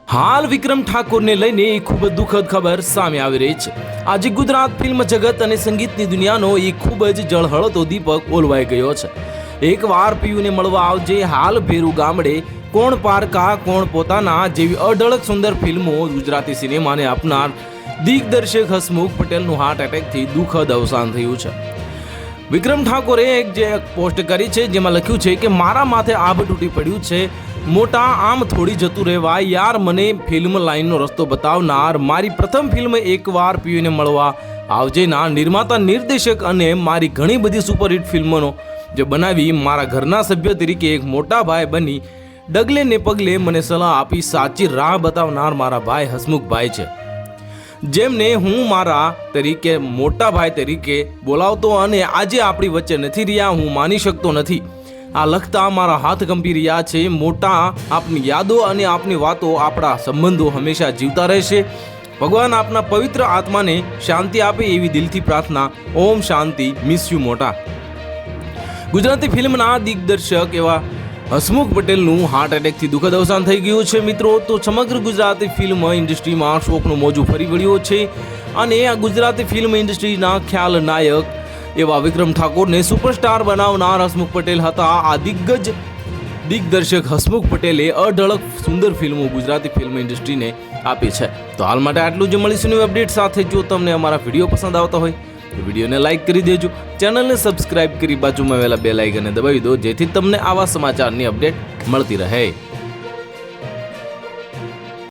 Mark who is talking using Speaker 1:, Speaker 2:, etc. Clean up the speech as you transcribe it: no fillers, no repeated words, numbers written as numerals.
Speaker 1: હાલ વિક્રમ ઠાકોરને લઈને એક ખૂબ જ દુઃખદ ખબર સામે આવી રહી છે। આજે ગુજરાત ફિલ્મ જગત અને સંગીતની દુનિયાનો એક ખૂબ જ જળહળતો દીપક ઓલવાઈ ગયો છે। એકવાર પીયુને મળવા આવજે, હાલ ભેરુ ગામડે, કોણ પારકા કોણ પોતાના જેવી અઢળક સુંદર ફિલ્મો ગુજરાતી સિનેમાને આપનાર દિગ્દર્શક હસમુખ પટેલનું હાર્ટ એટેકથી દુઃખદ અવસાન થયું છે। વિક્રમ ઠાકોરે એક જે પોસ્ટ કરી છે જેમાં લખ્યું છે કે મારા માથે આભ તૂટી પડ્યું છે, મોટા આમ થોડી જતું રહેવાય યાર, મને ફિલ્મ લાઈનનો રસ્તો બતાવનાર, મારી પ્રથમ ફિલ્મ એકવાર પીયુને મળવા આવજેના નિર્માતા નિર્દેશક અને મારી ઘણી બધી સુપરહિટ ફિલ્મોનો જે બનાવી મારા ઘરના સભ્ય તરીકે એક મોટા ભાઈ બની ડગલે ને પગલે મને સલાહ આપી સાચી રાહ બતાવનાર મારા ભાઈ હસમુખભાઈ છે, જેમને હું મારા તરીકે મોટા ભાઈ તરીકે બોલાવતો અને આજે આપણી વચ્ચે નથી રહ્યા, હું માની શકતો નથી। આ લખતા મારા હાથ કંપી રહ્યા છે। મોટા, આપની યાદો અને આપની વાતો, આપણા સંબંધો હંમેશા જીવતા રહેશે। ભગવાન આપના પવિત્ર આત્માને શાંતિ આપે એવી દિલથી પ્રાર્થના। ઓમ શાંતિ, મિસ યુ મોટા। ગુજરાતી ફિલ્મના દિગ્દર્શક એવા હસમુખ પટેલનું હાર્ટ એટેકથી દુઃખદ અવસાન થઈ ગયું છે। મિત્રો, તો સમગ્ર ગુજરાતી ફિલ્મ ઇન્ડસ્ટ્રીમાં શોકનું મોજું ફરી વળ્યું છે અને આ ગુજરાતી ફિલ્મ ઇન્ડસ્ટ્રીના ખ્યાલ નાયક એવા વિક્રમ ઠાકોરને સુપરસ્ટાર બનાવનાર હસમુખ પટેલ હતા। આ દિગ્દર્શક હસમુખ પટેલે અઢળક સુંદર ફિલ્મો ગુજરાતી ફિલ્મ ઇન્ડસ્ટ્રીને આપી છે। તો હાલ માટે આટલું જ, મળીશું નવી અપડેટ સાથે। જો તમને અમારા વિડીયો પસંદ આવતા હોય તો વિડીયોને લાઇક કરી દેજો, ચેનલને સબસ્ક્રાઇબ કરી બાજુમાં આવેલા બેલ આઇકનને દબાવી દો, જેથી તમને આવા સમાચારની અપડેટ મળતી રહે।